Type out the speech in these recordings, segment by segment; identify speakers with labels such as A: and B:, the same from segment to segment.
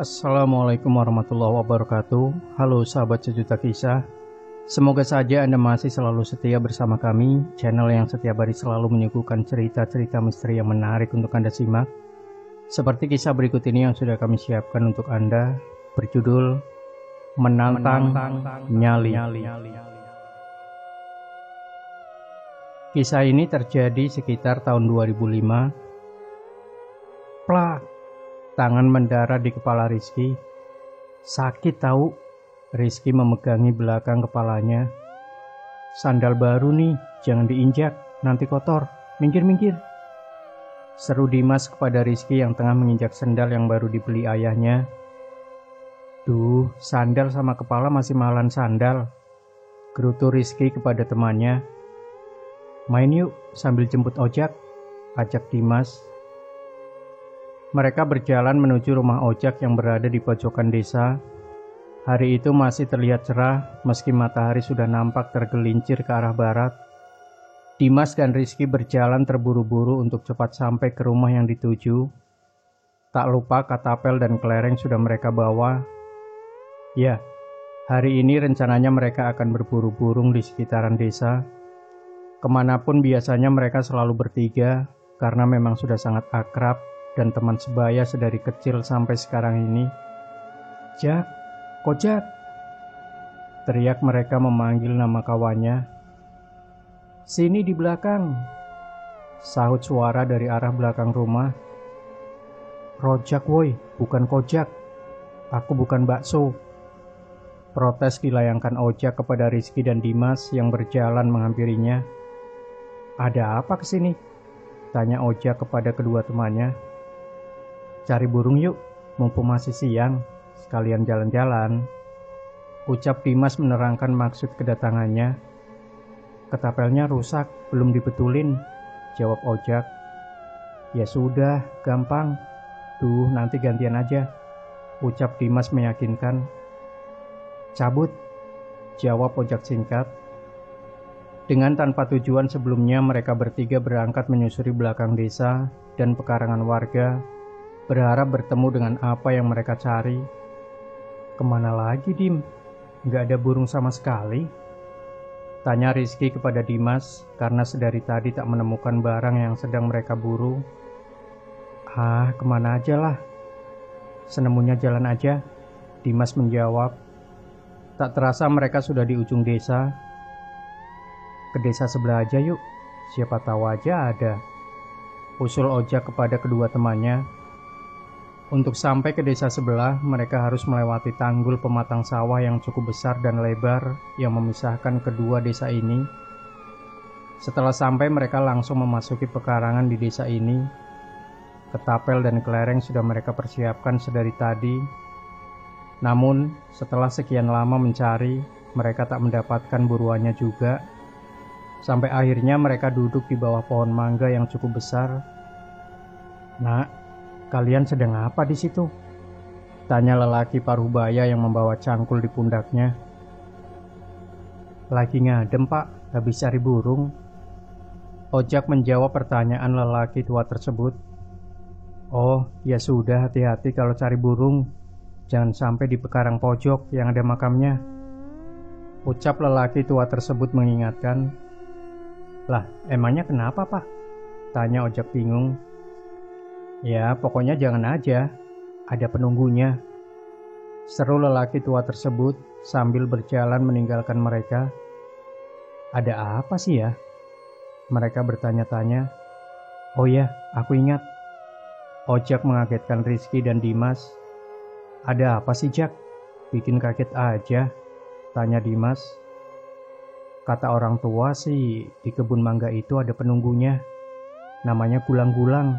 A: Assalamualaikum warahmatullahi wabarakatuh. Halo sahabat sejuta kisah. Semoga saja Anda masih selalu setia bersama kami, channel yang setiap hari selalu menyuguhkan cerita-cerita misteri yang menarik untuk Anda simak. Seperti kisah berikut ini yang sudah kami siapkan untuk Anda, berjudul Menantang Nyali. Kisah ini terjadi sekitar tahun 2005. Plak! Tangan mendarat di kepala Rizky. Sakit tahu. Rizky memegangi belakang kepalanya. Sandal baru nih, jangan diinjak, nanti kotor. Minggir-minggir. Seru Dimas kepada Rizky yang tengah menginjak sandal yang baru dibeli ayahnya. Duh, sandal sama kepala masih mahalan sandal. Gerutu Rizky kepada temannya. Main yuk sambil jemput ojek, ajak Dimas. Mereka berjalan menuju rumah ojek yang berada di pojokan desa. Hari itu masih terlihat cerah meski matahari sudah nampak tergelincir ke arah barat. Dimas dan Rizky berjalan terburu-buru untuk cepat sampai ke rumah yang dituju. Tak lupa katapel dan kelereng sudah mereka bawa. Ya, hari ini rencananya mereka akan berburu burung di sekitaran desa. Kemanapun biasanya mereka selalu bertiga karena memang sudah sangat akrab dan teman sebaya sedari kecil sampai sekarang ini. Jak, Kojak! Teriak mereka memanggil nama kawannya. Sini di belakang! Sahut suara dari arah belakang rumah. Rojak woi, bukan Kojak. Aku bukan bakso. Protes dilayangkan ojek kepada Rizky dan Dimas yang berjalan menghampirinya. Ada apa kesini? Tanya ojek kepada kedua temannya. Cari burung yuk, mumpung masih siang, sekalian jalan-jalan. Ucap Dimas menerangkan maksud kedatangannya. Ketapelnya rusak, belum dibetulin, jawab ojek. Ya sudah, gampang. Tuh, nanti gantian aja, ucap Dimas meyakinkan. Cabut, jawab ojek singkat. Dengan tanpa tujuan sebelumnya mereka bertiga berangkat menyusuri belakang desa dan pekarangan warga, berharap bertemu dengan apa yang mereka cari. Kemana lagi, Dim? Gak ada burung sama sekali? Tanya Rizky kepada Dimas karena sedari tadi tak menemukan barang yang sedang mereka buru. Ah, kemana aja lah. Senemunya jalan aja, Dimas menjawab. Tak terasa mereka sudah di ujung desa. Ke desa sebelah aja yuk, siapa tahu aja ada, usul ojek kepada kedua temannya. Untuk sampai ke desa sebelah, mereka harus melewati tanggul pematang sawah yang cukup besar dan lebar yang memisahkan kedua desa ini. Setelah sampai, mereka langsung memasuki pekarangan di desa ini. Ketapel dan kelereng sudah mereka persiapkan sedari tadi. Namun, setelah sekian lama mencari, mereka tak mendapatkan buruannya juga. Sampai akhirnya mereka duduk di bawah pohon mangga yang cukup besar. Nak, kalian sedang apa di situ? Tanya lelaki paruh baya yang membawa cangkul di pundaknya. Lagi ngadem pak, habis cari burung. Ojek menjawab pertanyaan lelaki tua tersebut. Oh, ya sudah, hati-hati kalau cari burung. Jangan sampai di pekarang pojok yang ada makamnya, ucap lelaki tua tersebut mengingatkan. Lah, emangnya kenapa pak? Tanya ojek bingung. Ya, pokoknya jangan aja, ada penunggunya, seru lelaki tua tersebut sambil berjalan meninggalkan mereka. Ada apa sih ya? Mereka bertanya-tanya. Oh ya, aku ingat. Ojek mengagetkan Rizky dan Dimas. Ada apa sih Jak? Bikin kaget aja, tanya Dimas. Kata orang tua sih, di kebun mangga itu ada penunggunya. Namanya gulang-gulang,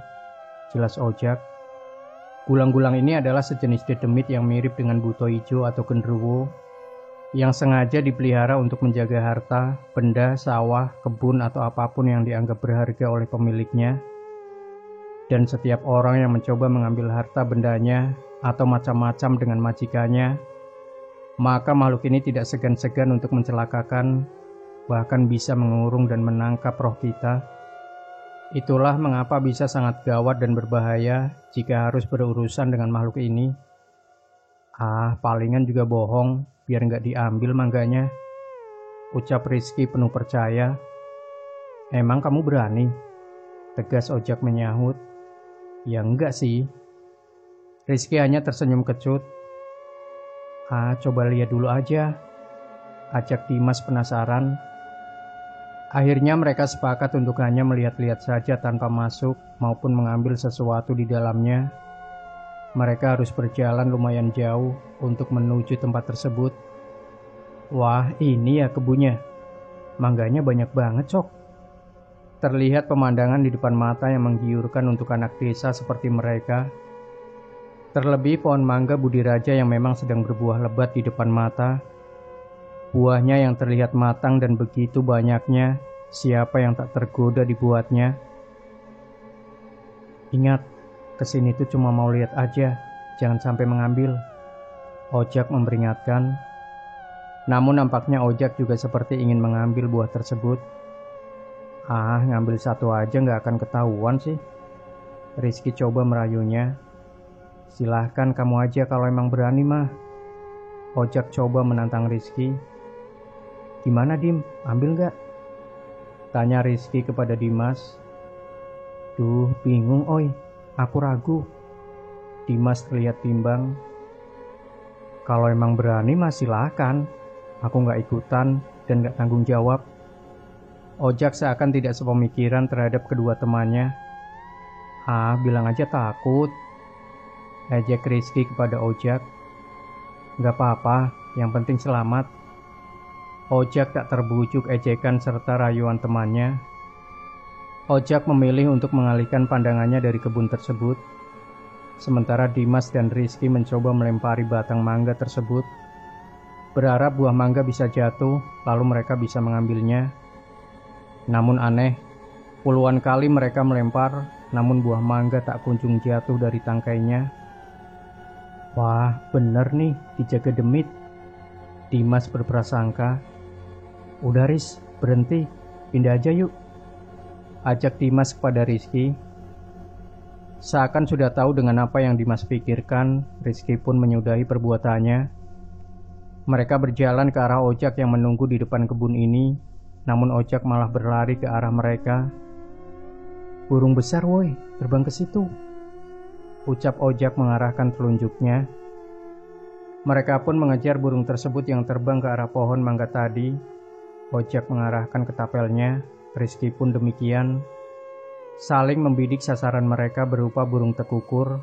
A: jelas ojek. Gulang-gulang ini adalah sejenis dedemit yang mirip dengan buto ijo atau genderuwo, yang sengaja dipelihara untuk menjaga harta, benda, sawah, kebun atau apapun yang dianggap berharga oleh pemiliknya. Dan setiap orang yang mencoba mengambil harta bendanya atau macam-macam dengan majikannya, maka makhluk ini tidak segan-segan untuk mencelakakan, bahkan bisa mengurung dan menangkap roh kita. Itulah mengapa bisa sangat gawat dan berbahaya jika harus berurusan dengan makhluk ini. Ah, palingan juga bohong, biar nggak diambil mangganya, ucap Rizky penuh percaya. Emang kamu berani? Tegas Ojak menyahut. Ya enggak sih. Rizky hanya tersenyum kecut. Ah, coba lihat dulu aja, ajak Dimas penasaran. Akhirnya mereka sepakat untuk hanya melihat-lihat saja tanpa masuk maupun mengambil sesuatu di dalamnya. Mereka harus berjalan lumayan jauh untuk menuju tempat tersebut. Wah, ini ya kebunnya. Mangganya banyak banget, Cok. Terlihat pemandangan di depan mata yang menggiurkan untuk anak desa seperti mereka. Terlebih pohon mangga Budi Raja yang memang sedang berbuah lebat di depan mata. Buahnya yang terlihat matang dan begitu banyaknya, siapa yang tak tergoda dibuatnya. Ingat, kesini tuh cuma mau lihat aja, jangan sampai mengambil, Ojak memperingatkan. Namun nampaknya Ojak juga seperti ingin mengambil buah tersebut. Ah, ngambil satu aja nggak akan ketahuan sih. Rizky coba merayunya. Silahkan kamu aja kalau emang berani mah. Ojak coba menantang Rizky. Gimana Dim, ambil nggak? Tanya Rizky kepada Dimas. Duh, bingung oi, aku ragu. Dimas terlihat bimbang. Kalau emang berani mah silahkan. Aku nggak ikutan dan nggak tanggung jawab. Ojak seakan tidak sepemikiran terhadap kedua temannya. Ah, bilang aja takut, ejek Rizky kepada Ojak. Gak apa-apa, yang penting selamat. Ojak tak terbujuk ejekan serta rayuan temannya. Ojak memilih untuk mengalihkan pandangannya dari kebun tersebut. Sementara Dimas dan Rizky mencoba melempari batang mangga tersebut, berharap buah mangga bisa jatuh, lalu mereka bisa mengambilnya. Namun aneh, puluhan kali mereka melempar, namun buah mangga tak kunjung jatuh dari tangkainya. Wah, bener nih, dijaga demit, Dimas berprasangka. Udah Riz, berhenti, pindah aja yuk, ajak Dimas kepada Rizky. Seakan sudah tahu dengan apa yang Dimas pikirkan, Rizky pun menyudahi perbuatannya. Mereka berjalan ke arah Ojak yang menunggu di depan kebun ini. Namun Ojak malah berlari ke arah mereka. Burung besar woi, terbang ke situ, ucap Ojak mengarahkan telunjuknya. Mereka pun mengejar burung tersebut yang terbang ke arah pohon mangga tadi. Ojak mengarahkan ketapelnya, Rizky pun demikian. Saling membidik sasaran mereka berupa burung tekukur.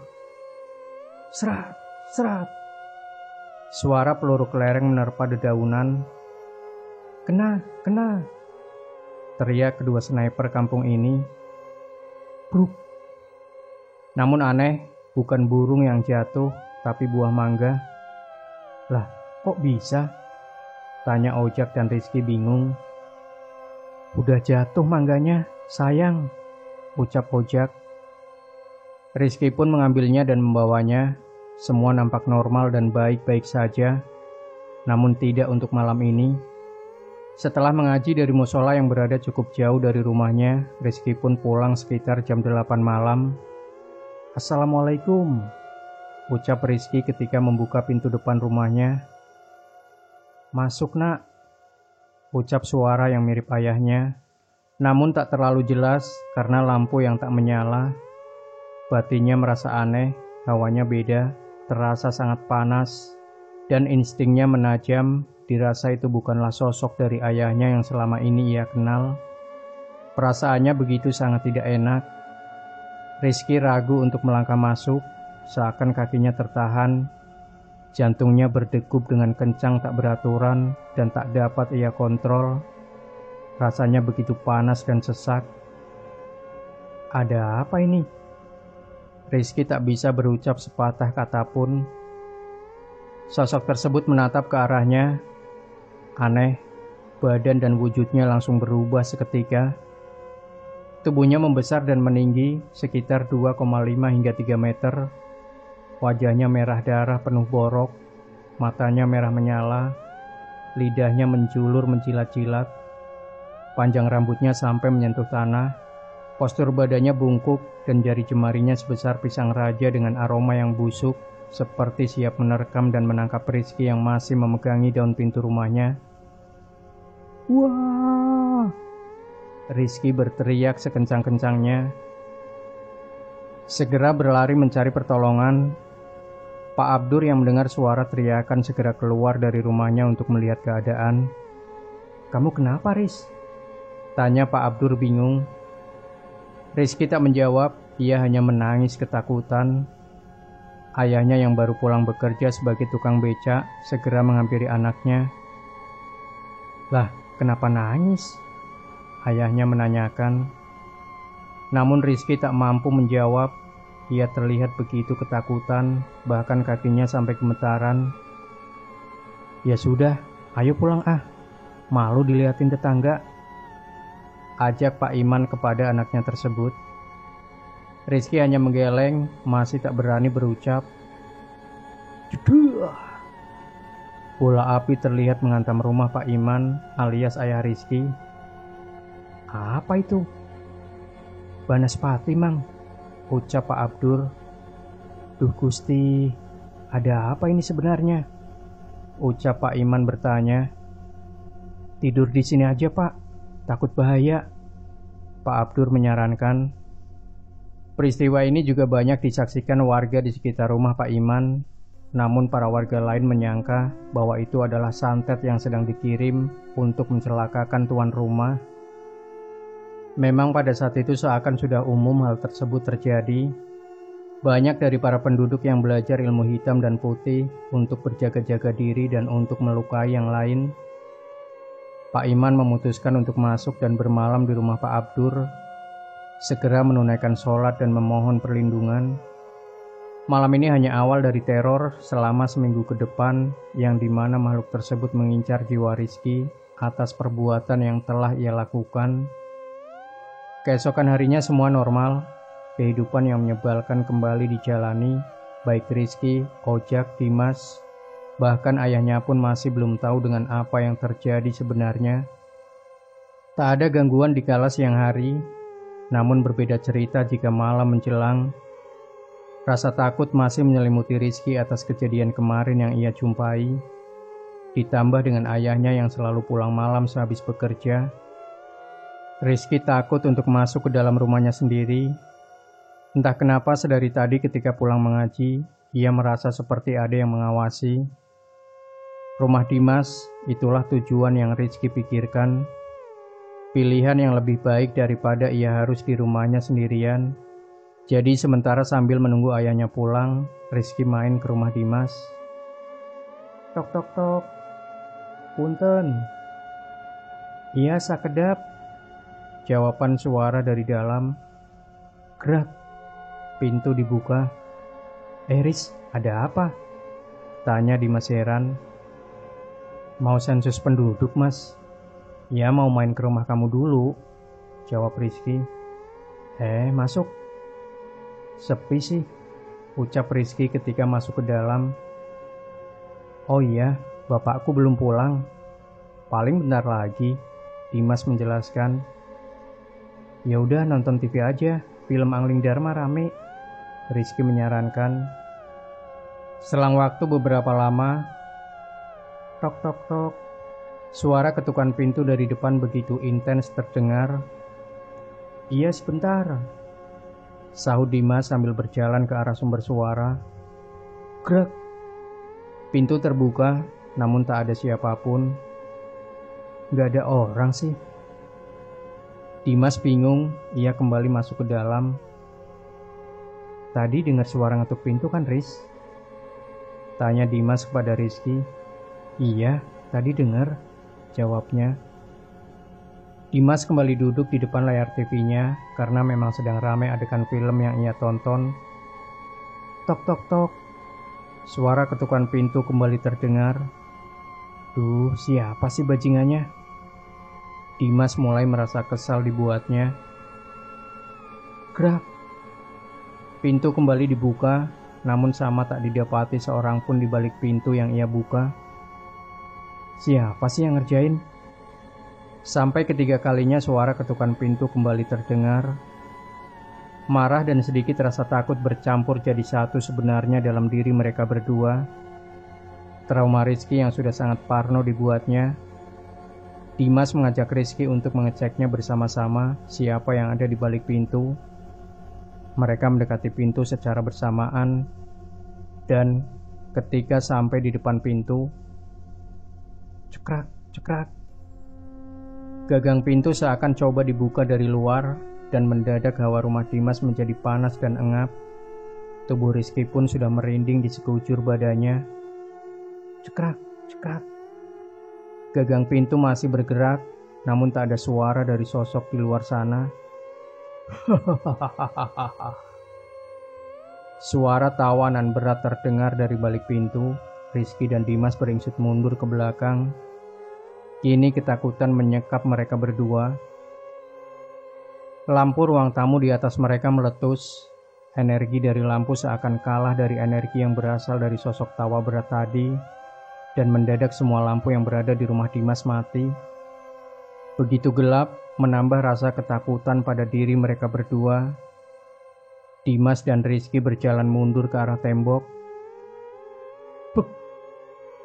A: Serat, serat. Suara peluru kelereng menerpa dedaunan. Kena, kena, teriak kedua sniper kampung ini. Bruk. Namun aneh, bukan burung yang jatuh, tapi buah mangga. Lah, kok bisa? Tanya Ojak dan Rizky bingung. Udah jatuh mangganya, sayang, ucap Ojak. Rizky pun mengambilnya dan membawanya. Semua nampak normal dan baik-baik saja. Namun tidak untuk malam ini. Setelah mengaji dari musola yang berada cukup jauh dari rumahnya, Rizky pun pulang sekitar jam 8 malam. Assalamualaikum, ucap Rizky ketika membuka pintu depan rumahnya. Masuk nak, ucap suara yang mirip ayahnya, namun tak terlalu jelas karena lampu yang tak menyala. Batinnya merasa aneh, hawanya beda, terasa sangat panas, dan instingnya menajam. Dirasa itu bukanlah sosok dari ayahnya yang selama ini ia kenal. Perasaannya begitu sangat tidak enak. Rizky ragu untuk melangkah masuk, seakan kakinya tertahan. Jantungnya berdegup dengan kencang tak beraturan dan tak dapat ia kontrol. Rasanya begitu panas dan sesak. Ada apa ini? Rizky tak bisa berucap sepatah kata pun. Sosok tersebut menatap ke arahnya. Aneh, badan dan wujudnya langsung berubah seketika. Tubuhnya membesar dan meninggi sekitar 2,5 hingga 3 meter. Wajahnya merah darah penuh borok, matanya merah menyala, lidahnya menjulur menjilat-jilat. Panjang rambutnya sampai menyentuh tanah. Postur badannya bungkuk dan jari jemarinya sebesar pisang raja dengan aroma yang busuk. seperti siap menerkam dan menangkap Rizky yang masih memegangi daun pintu rumahnya. "Wah!" Rizky berteriak sekencang-kencangnya. Segera berlari mencari pertolongan. Pak Abdur yang mendengar suara teriakan segera keluar dari rumahnya untuk melihat keadaan. "Kamu kenapa, Riz?" tanya Pak Abdur bingung. Rizky tak menjawab, ia hanya menangis ketakutan. Ayahnya yang baru pulang bekerja sebagai tukang becak segera menghampiri anaknya. "Lah, kenapa nangis?" ayahnya menanyakan. Namun Rizky tak mampu menjawab. Ia terlihat begitu ketakutan, bahkan kakinya sampai gemetaran. "Ya sudah, ayo pulang ah. Malu dilihatin tetangga," ajak Pak Iman kepada anaknya tersebut. Rizky hanya menggeleng, masih tak berani berucap. Jeduh. Bola api terlihat menghantam rumah Pak Iman alias ayah Rizky. "Apa itu?" "Banaspati, Mang," ucap Pak Abdur. "Duh Gusti, ada apa ini sebenarnya?" ucap Pak Iman bertanya. "Tidur di sini aja, Pak. Takut bahaya," Pak Abdur menyarankan. Peristiwa ini juga banyak disaksikan warga di sekitar rumah Pak Iman. Namun para warga lain menyangka bahwa itu adalah santet yang sedang dikirim untuk mencelakakan tuan rumah. Memang pada saat itu seakan sudah umum hal tersebut terjadi. Banyak dari para penduduk yang belajar ilmu hitam dan putih untuk berjaga-jaga diri dan untuk melukai yang lain. Pak Iman memutuskan untuk masuk dan bermalam di rumah Pak Abdur, segera menunaikan sholat dan memohon perlindungan. Malam ini hanya awal dari teror selama seminggu ke depan, yang dimana makhluk tersebut mengincar jiwa Rizky atas perbuatan yang telah ia lakukan. Keesokan harinya semua normal. Kehidupan yang menyebalkan kembali dijalani, baik Rizky, Ojak, Dimas, bahkan ayahnya pun masih belum tahu dengan apa yang terjadi sebenarnya. Tak ada gangguan di kala siang hari, namun berbeda cerita jika malam menjelang. Rasa takut masih menyelimuti Rizky atas kejadian kemarin yang ia jumpai, ditambah dengan ayahnya yang selalu pulang malam sehabis bekerja. Rizky takut untuk masuk ke dalam rumahnya sendiri. Entah kenapa sedari tadi ketika pulang mengaji, ia merasa seperti ada yang mengawasi. Rumah Dimas, itulah tujuan yang Rizky pikirkan. Pilihan yang lebih baik daripada ia harus di rumahnya sendirian. Jadi sementara sambil menunggu ayahnya pulang, Rizky main ke rumah Dimas. "Tok tok tok. Punten." "Iya, sakedap," jawaban suara dari dalam. Gerak. Pintu dibuka. Riz, ada apa?" tanya Dimas heran. "Mau sensus penduduk, Mas." "Ya, mau main ke rumah kamu dulu," jawab Rizky. Masuk." "Sepi sih," ucap Rizky ketika masuk ke dalam. "Oh iya, bapakku belum pulang. Paling bentar lagi," Dimas menjelaskan. "Ya udah, nonton TV aja, film Angling Dharma rame," Rizky menyarankan. Selang waktu beberapa lama, tok tok tok, suara ketukan pintu dari depan begitu intens terdengar. "Iya, sebentar," sahut Dimas sambil berjalan ke arah sumber suara. Gerak. Pintu terbuka, namun tak ada siapapun. Gak ada orang sih. Dimas bingung, ia kembali masuk ke dalam. "Tadi dengar suara ngetuk pintu kan, Riz?" tanya Dimas kepada Rizky. "Iya, tadi dengar," jawabnya. Dimas kembali duduk di depan layar TV-nya karena memang sedang ramai adegan film yang ia tonton. Tok tok tok. Suara ketukan pintu kembali terdengar. Duh, siapa sih bajingannya? Dimas mulai merasa kesal dibuatnya. Gerak. Pintu kembali dibuka, namun sama tak didapati seorang pun di balik pintu yang ia buka. Siapa sih yang ngerjain? Sampai ketiga kalinya suara ketukan pintu kembali terdengar. Marah dan sedikit rasa takut bercampur jadi satu sebenarnya dalam diri mereka berdua. Trauma Rizky yang sudah sangat parno dibuatnya. Dimas mengajak Rizky untuk mengeceknya bersama-sama siapa yang ada di balik pintu. Mereka mendekati pintu secara bersamaan, dan ketika sampai di depan pintu, cekrak, cekrak. Gagang pintu seakan coba dibuka dari luar, dan mendadak hawa rumah Dimas menjadi panas dan engap. Tubuh Rizky pun sudah merinding di sekujur badannya. Cekrak, cekrak. Gagang pintu masih bergerak, namun tak ada suara dari sosok di luar sana. Suara tawanan berat terdengar dari balik pintu. Rizky dan Dimas beringsut mundur ke belakang. Kini ketakutan menyekap mereka berdua. Lampu ruang tamu di atas mereka meletus. Energi dari lampu seakan kalah dari energi yang berasal dari sosok tawa berat tadi. Dan mendadak semua lampu yang berada di rumah Dimas mati. Begitu gelap, menambah rasa ketakutan pada diri mereka berdua. Dimas dan Rizky berjalan mundur ke arah tembok. Bek!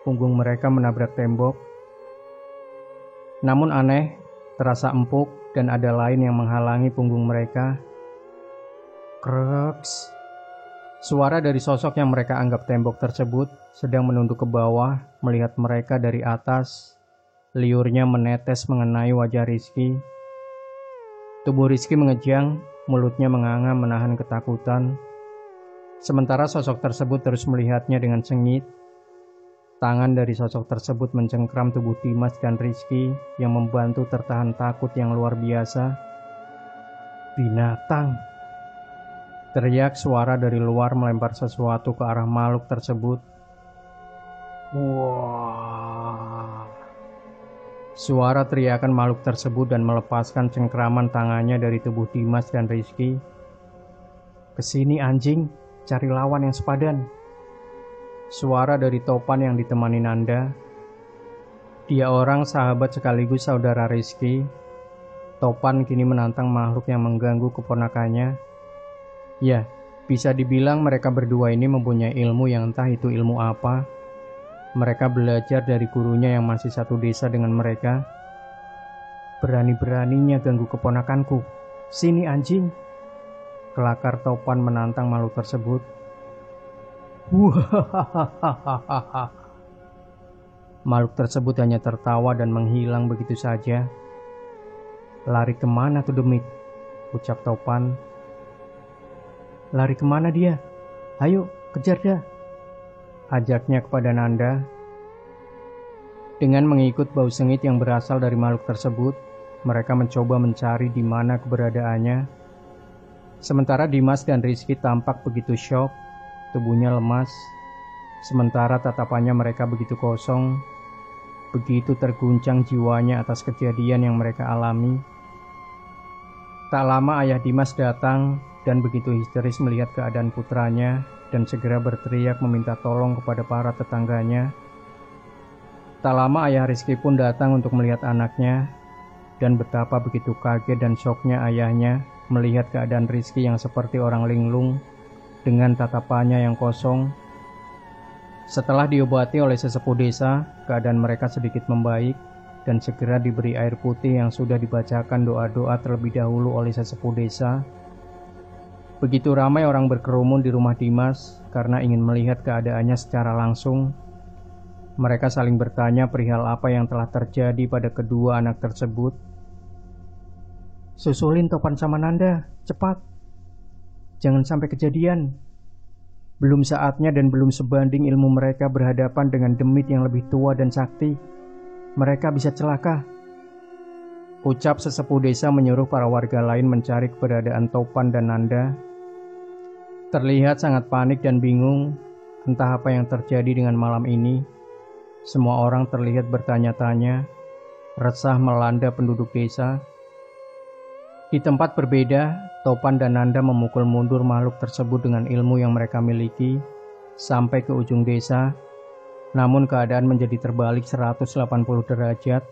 A: Punggung mereka menabrak tembok. Namun aneh, terasa empuk dan ada lain yang menghalangi punggung mereka. Kreks! Suara dari sosok yang mereka anggap tembok tersebut sedang menunduk ke bawah, melihat mereka dari atas. Liurnya menetes mengenai wajah Rizky. Tubuh Rizky mengejang, mulutnya menganga menahan ketakutan. Sementara sosok tersebut terus melihatnya dengan sengit. Tangan dari sosok tersebut mencengkram tubuh Dimas dan Rizky yang membantu tertahan takut yang luar biasa. Binatang! Teriak suara dari luar melempar sesuatu ke arah makhluk tersebut. Wah! Suara teriakan makhluk tersebut dan melepaskan cengkraman tangannya dari tubuh Dimas dan Rizky. Kesini anjing, cari lawan yang sepadan. Suara dari Topan yang ditemani Nanda. Dia orang sahabat sekaligus saudara Rizky. Topan kini menantang makhluk yang mengganggu keponakannya. Ya, bisa dibilang mereka berdua ini mempunyai ilmu yang entah itu ilmu apa. Mereka belajar dari gurunya yang masih satu desa dengan mereka. Berani-beraninya ganggu keponakanku. Sini anjing! Kelakar Topan menantang makhluk tersebut. Wahahaha. Makhluk tersebut hanya tertawa dan menghilang begitu saja. Lari kemana tuh demit? Ucap Topan. Lari kemana dia? Ayo, kejar dah. Ajaknya kepada Nanda. Dengan mengikut bau sengit yang berasal dari makhluk tersebut, mereka mencoba mencari di mana keberadaannya. Sementara Dimas dan Rizky tampak begitu syok, tubuhnya lemas. Sementara tatapannya mereka begitu kosong, begitu terguncang jiwanya atas kejadian yang mereka alami. Tak lama ayah Dimas datang dan begitu histeris melihat keadaan putranya dan segera berteriak meminta tolong kepada para tetangganya. Tak lama ayah Rizky pun datang untuk melihat anaknya, dan betapa begitu kaget dan syoknya ayahnya melihat keadaan Rizky yang seperti orang linglung dengan tatapannya yang kosong. Setelah diobati oleh sesepuh desa, keadaan mereka sedikit membaik dan segera diberi air putih yang sudah dibacakan doa-doa terlebih dahulu oleh sesepuh desa. Begitu ramai orang berkerumun di rumah Dimas karena ingin melihat keadaannya secara langsung. Mereka saling bertanya perihal apa yang telah terjadi pada kedua anak tersebut. Susulin Topan sama Nanda, cepat. Jangan sampai kejadian. Belum saatnya dan belum sebanding ilmu mereka berhadapan dengan demit yang lebih tua dan sakti. Mereka bisa celaka. Ucap sesepuh desa menyuruh para warga lain mencari keberadaan Topan dan Nanda. Terlihat sangat panik dan bingung, entah apa yang terjadi dengan malam ini. Semua orang terlihat bertanya-tanya, resah melanda penduduk desa. Di tempat berbeda, Topan dan Nanda memukul mundur makhluk tersebut dengan ilmu yang mereka miliki sampai ke ujung desa. Namun keadaan menjadi terbalik 180 derajat.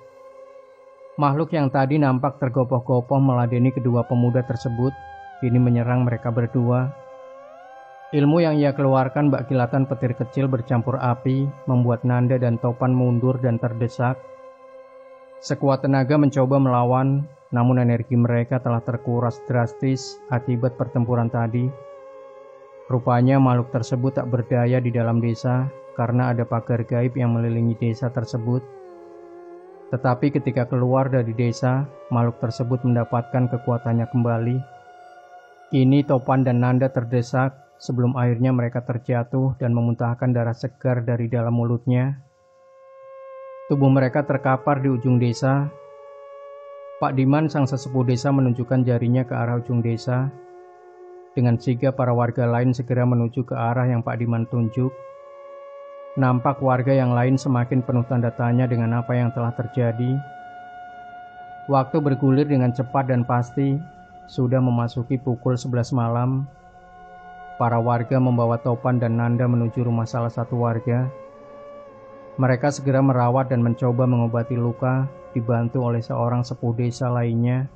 A: Makhluk yang tadi nampak tergopoh-gopoh meladeni kedua pemuda tersebut. kini menyerang mereka berdua. Ilmu yang ia keluarkan bak kilatan petir kecil bercampur api membuat Nanda dan Topan mundur dan terdesak. Sekuat tenaga mencoba melawan, namun energi mereka telah terkuras drastis akibat pertempuran tadi. Rupanya makhluk tersebut tak berdaya di dalam desa karena ada pagar gaib yang mengelilingi desa tersebut. Tetapi ketika keluar dari desa, makhluk tersebut mendapatkan kekuatannya kembali. Kini Topan dan Nanda terdesak sebelum akhirnya mereka terjatuh dan memuntahkan darah segar dari dalam mulutnya. Tubuh mereka terkapar di ujung desa. Pak Diman sang sesepuh desa menunjukkan jarinya ke arah ujung desa. Dengan sigap para warga lain segera menuju ke arah yang Pak Diman tunjuk. Nampak warga yang lain semakin penuh tanda tanya dengan apa yang telah terjadi. Waktu bergulir dengan cepat dan pasti, sudah memasuki pukul 11 malam. Para warga membawa Topan dan Nanda menuju rumah salah satu warga. Mereka segera merawat dan mencoba mengobati luka, dibantu oleh seorang sepuh desa lainnya.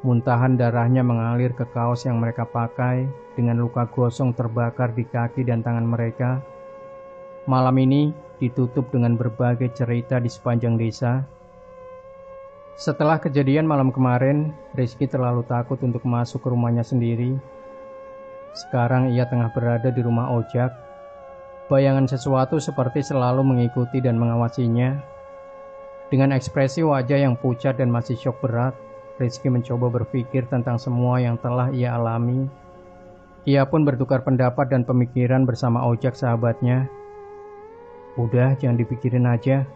A: Muntahan darahnya mengalir ke kaos yang mereka pakai, dengan luka gosong terbakar di kaki dan tangan mereka. Malam ini ditutup dengan berbagai cerita di sepanjang desa. Setelah kejadian malam kemarin, Rizky terlalu takut untuk masuk ke rumahnya sendiri. Sekarang ia tengah berada di rumah Ojak. Bayangan sesuatu seperti selalu mengikuti dan mengawasinya. Dengan ekspresi wajah yang pucat dan masih syok berat, Rizky mencoba berpikir tentang semua yang telah ia alami. Ia pun bertukar pendapat dan pemikiran bersama Ojak sahabatnya. Udah, jangan dipikirin aja.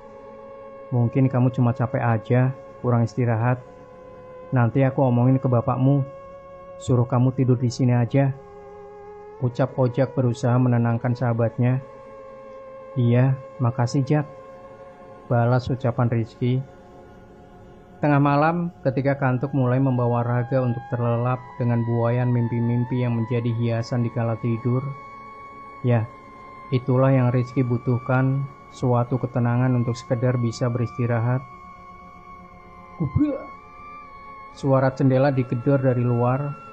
A: Mungkin kamu cuma capek aja, kurang istirahat. Nanti aku omongin ke bapakmu. Suruh kamu tidur di sini aja. Ucap Ojak berusaha menenangkan sahabatnya. Iya, makasih Jak. Balas ucapan Rizky. Tengah malam, ketika kantuk mulai membawa raga untuk terlelap dengan buayan mimpi-mimpi yang menjadi hiasan di kala tidur. Ya, itulah yang Rizky butuhkan, suatu ketenangan untuk sekedar bisa beristirahat. Suara jendela digedor dari luar.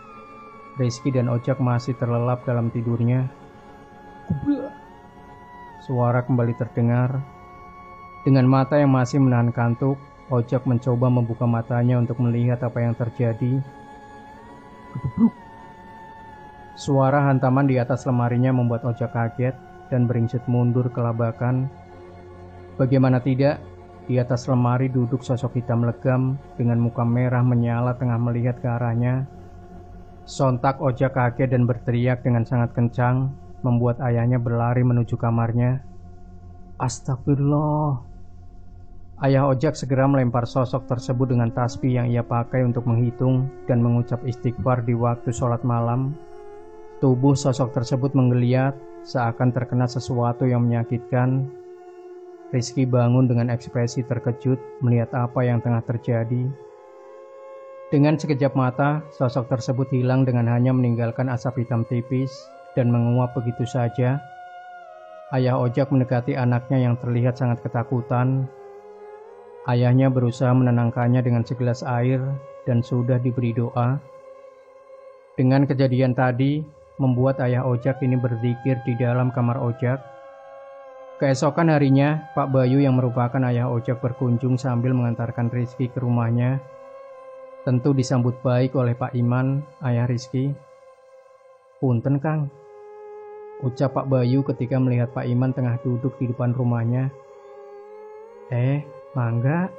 A: Rizky dan Ojak masih terlelap dalam tidurnya. Suara kembali terdengar. Dengan mata yang masih menahan kantuk, Ojak mencoba membuka matanya untuk melihat apa yang terjadi. Suara hantaman di atas lemarinya membuat Ojak kaget dan beringsut mundur ke labakan. Bagaimana tidak, di atas lemari duduk sosok hitam legam dengan muka merah menyala tengah melihat ke arahnya. Sontak Ojak kaget dan berteriak dengan sangat kencang, membuat ayahnya berlari menuju kamarnya. Astagfirullah. Ayah Ojak segera melempar sosok tersebut dengan tasbih yang ia pakai untuk menghitung dan mengucap istighfar di waktu sholat malam. Tubuh sosok tersebut menggeliat, seakan terkena sesuatu yang menyakitkan. Rizky bangun dengan ekspresi terkejut melihat apa yang tengah terjadi. Dengan sekejap mata, sosok tersebut hilang dengan hanya meninggalkan asap hitam tipis dan menguap begitu saja. Ayah Ojak mendekati anaknya yang terlihat sangat ketakutan. Ayahnya berusaha menenangkannya dengan segelas air dan sudah diberi doa. Dengan kejadian tadi, membuat ayah Ojak ini berzikir di dalam kamar Ojak. Keesokan harinya, Pak Bayu yang merupakan ayah Ojak berkunjung sambil mengantarkan Rizky ke rumahnya. Tentu disambut baik oleh Pak Iman, ayah Rizky. Punten Kang, ucap Pak Bayu ketika melihat Pak Iman tengah duduk di depan rumahnya. Mangga,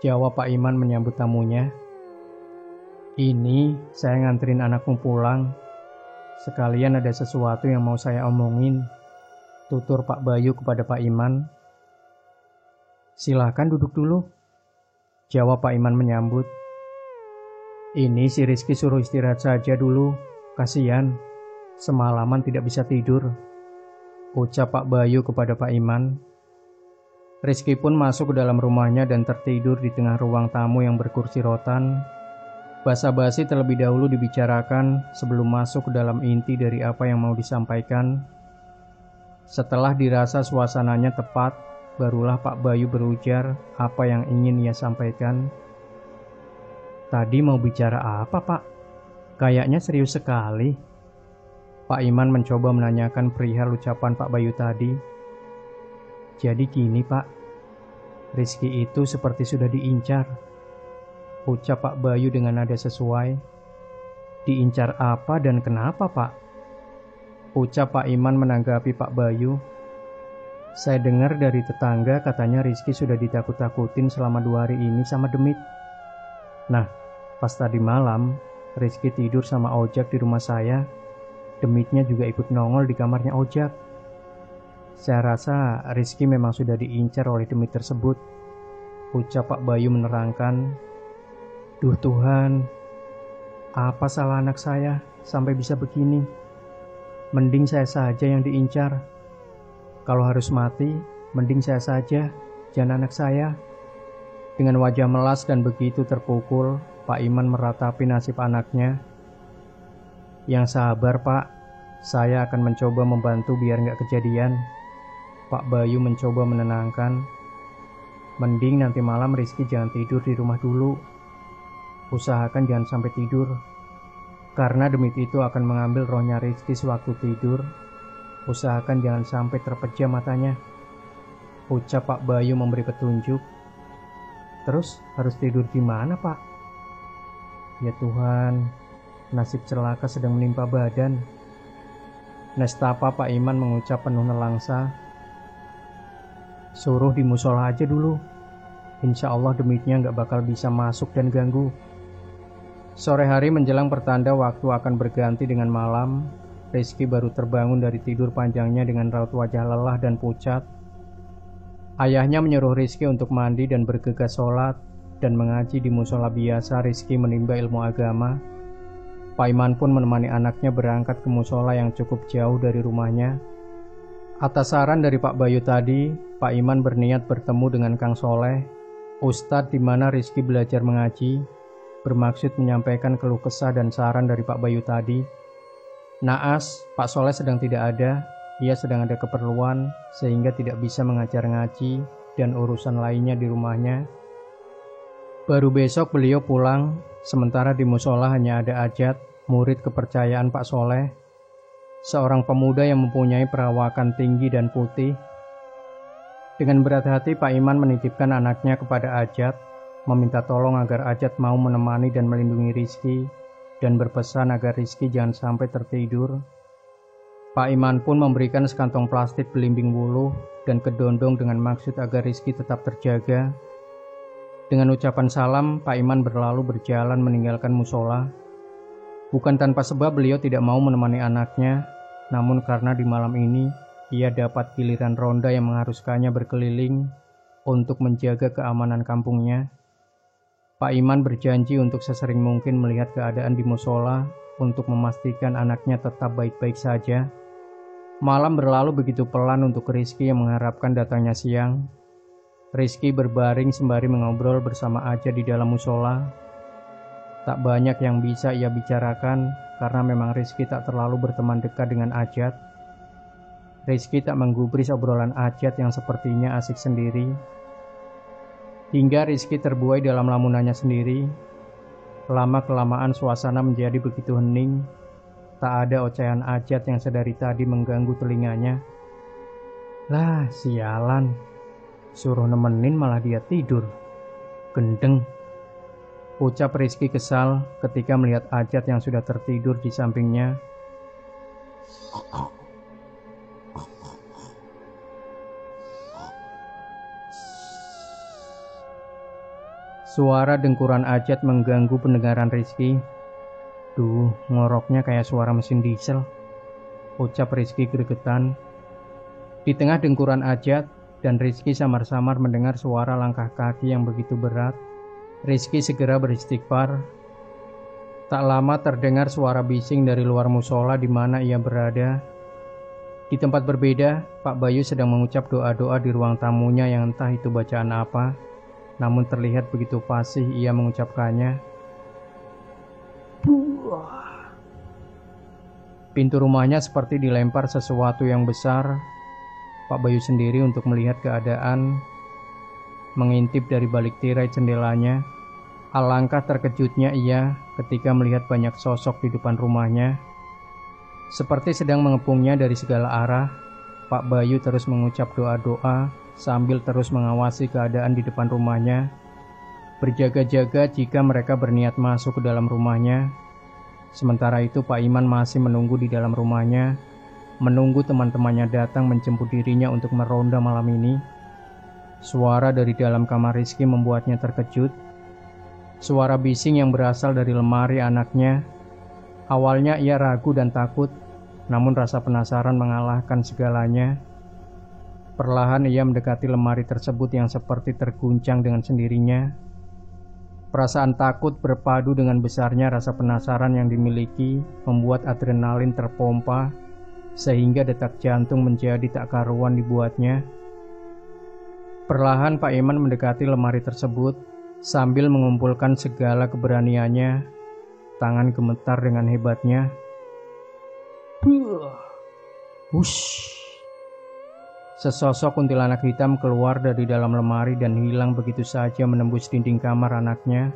A: jawab Pak Iman menyambut tamunya. Ini saya nganterin anakmu pulang. Sekalian ada sesuatu yang mau saya omongin, tutur Pak Bayu kepada Pak Iman. Silakan duduk dulu, jawab Pak Iman menyambut. Ini si Rizky suruh istirahat saja dulu, kasihan, semalaman tidak bisa tidur, ucap Pak Bayu kepada Pak Iman. Rizky pun masuk ke dalam rumahnya dan tertidur di tengah ruang tamu yang berkursi rotan. Basa-basi terlebih dahulu dibicarakan sebelum masuk ke dalam inti dari apa yang mau disampaikan. Setelah dirasa suasananya tepat, barulah Pak Bayu berujar apa yang ingin ia sampaikan. Tadi mau bicara apa, Pak? Kayaknya serius sekali. Pak Iman mencoba menanyakan perihal ucapan Pak Bayu tadi. Jadi gini Pak, Rizky itu seperti sudah diincar. Ucap Pak Bayu dengan nada sesuai. Diincar apa dan kenapa Pak? Ucap Pak Iman menanggapi Pak Bayu. Saya dengar dari tetangga katanya Rizky sudah ditakut-takutin selama 2 hari ini sama demit. Nah, pas tadi malam Rizky tidur sama Ojak di rumah saya. Demitnya juga ikut nongol di kamarnya Ojak. Saya rasa Rizky memang sudah diincar oleh demit tersebut. Ucap Pak Bayu menerangkan. Duh Tuhan, apa salah anak saya sampai bisa begini? Mending saya saja yang diincar. Kalau harus mati, mending saya saja, jangan anak saya. Dengan wajah melas dan begitu terpukul, Pak Iman meratapi nasib anaknya. Yang sabar Pak, saya akan mencoba membantu biar nggak kejadian. Pak Bayu mencoba menenangkan. Mending nanti malam Rizky jangan tidur di rumah dulu. Usahakan jangan sampai tidur. Karena demit itu akan mengambil rohnya Rizky sewaktu tidur. Usahakan jangan sampai terpejam matanya. Ucap Pak Bayu memberi petunjuk. Terus harus tidur di mana Pak? Ya Tuhan, nasib celaka sedang menimpa badan. Nestapa Pak Iman mengucap penuh nelangsa. Suruh di musola aja dulu. Insya Allah demitnya gak bakal bisa masuk dan ganggu. Sore hari menjelang pertanda waktu akan berganti dengan malam, Rizky baru terbangun dari tidur panjangnya dengan raut wajah lelah dan pucat. Ayahnya menyuruh Rizky untuk mandi dan bergegas sholat dan mengaji di musola biasa Rizky menimba ilmu agama. Pak Iman pun menemani anaknya berangkat ke musola yang cukup jauh dari rumahnya. Atas saran dari Pak Bayu tadi, Pak Iman berniat bertemu dengan Kang Soleh, Ustadz di mana Rizky belajar mengaji, bermaksud menyampaikan keluh kesah dan saran dari Pak Bayu tadi. Naas, Pak Soleh sedang tidak ada, ia sedang ada keperluan sehingga tidak bisa mengajar ngaji dan urusan lainnya di rumahnya. Baru besok beliau pulang, sementara di musola hanya ada Ajat, murid kepercayaan Pak Soleh, seorang pemuda yang mempunyai perawakan tinggi dan putih. Dengan berat hati Pak Iman menitipkan anaknya kepada Ajat, meminta tolong agar Ajat mau menemani dan melindungi Rizky, dan berpesan agar Rizky jangan sampai tertidur. Pak Iman pun memberikan sekantong plastik belimbing buluh dan kedondong dengan maksud agar Rizky tetap terjaga. Dengan ucapan salam, Pak Iman berlalu berjalan meninggalkan musola. Bukan tanpa sebab beliau tidak mau menemani anaknya, namun karena di malam ini ia dapat giliran ronda yang mengharuskannya berkeliling untuk menjaga keamanan kampungnya. Pak Iman berjanji untuk sesering mungkin melihat keadaan di musola untuk memastikan anaknya tetap baik-baik saja. Malam berlalu begitu pelan untuk Rizky yang mengharapkan datangnya siang. Rizky berbaring sembari mengobrol bersama Ajat di dalam musola. Tak banyak yang bisa ia bicarakan karena memang Rizky tak terlalu berteman dekat dengan Ajat. Rizky tak menggubris obrolan Ajat yang sepertinya asik sendiri. Hingga Rizky terbuai dalam lamunannya sendiri. Lama-kelamaan suasana menjadi begitu hening. Tak ada ocehan Ajat yang sedari tadi mengganggu telinganya. Lah, sialan. Suruh nemenin malah dia tidur. Gendeng. Ucap Rizky kesal ketika melihat Ajat yang sudah tertidur di sampingnya. Suara dengkuran Ajat mengganggu pendengaran Rizky. Duh, ngoroknya kayak suara mesin diesel. Ucap Rizky gregetan. Di tengah dengkuran Ajat dan Rizky samar-samar mendengar suara langkah kaki yang begitu berat, Rizky segera beristighfar. Tak lama terdengar suara bising dari luar musola di mana ia berada. Di tempat berbeda, Pak Bayu sedang mengucap doa-doa di ruang tamunya yang entah itu bacaan apa. Namun terlihat begitu fasih ia mengucapkannya. Buah. Pintu rumahnya seperti dilempar sesuatu yang besar. Pak Bayu sendiri untuk melihat keadaan, mengintip dari balik tirai jendelanya. Alangkah terkejutnya ia ketika melihat banyak sosok di depan rumahnya. Seperti sedang mengepungnya dari segala arah, Pak Bayu terus mengucap doa-doa sambil terus mengawasi keadaan di depan rumahnya, berjaga-jaga jika mereka berniat masuk ke dalam rumahnya. Sementara itu Pak Iman masih menunggu di dalam rumahnya, menunggu teman-temannya datang menjemput dirinya untuk meronda malam ini. Suara dari dalam kamar Rizky membuatnya terkejut. Suara bising yang berasal dari lemari anaknya. Awalnya ia ragu dan takut, namun rasa penasaran mengalahkan segalanya. Perlahan ia mendekati lemari tersebut yang seperti terguncang dengan sendirinya. Perasaan takut berpadu dengan besarnya rasa penasaran yang dimiliki membuat adrenalin terpompa, sehingga detak jantung menjadi tak karuan dibuatnya. Perlahan Pak Iman mendekati lemari tersebut sambil mengumpulkan segala keberaniannya. Tangan gemetar dengan hebatnya. Hush. Sesosok kuntilanak hitam keluar dari dalam lemari dan hilang begitu saja menembus dinding kamar anaknya.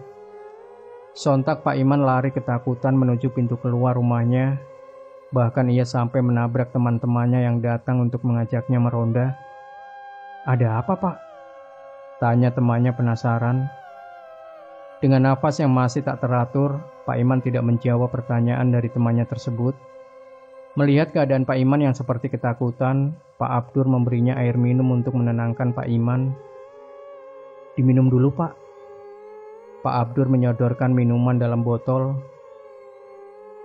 A: Sontak Pak Iman lari ketakutan menuju pintu keluar rumahnya. Bahkan ia sampai menabrak teman-temannya yang datang untuk mengajaknya meronda. "Ada apa, Pak?" tanya temannya penasaran. Dengan nafas yang masih tak teratur, Pak Iman tidak menjawab pertanyaan dari temannya tersebut. Melihat keadaan Pak Iman yang seperti ketakutan, Pak Abdur memberinya air minum untuk menenangkan Pak Iman. "Diminum dulu, Pak." Pak Abdur menyodorkan minuman dalam botol.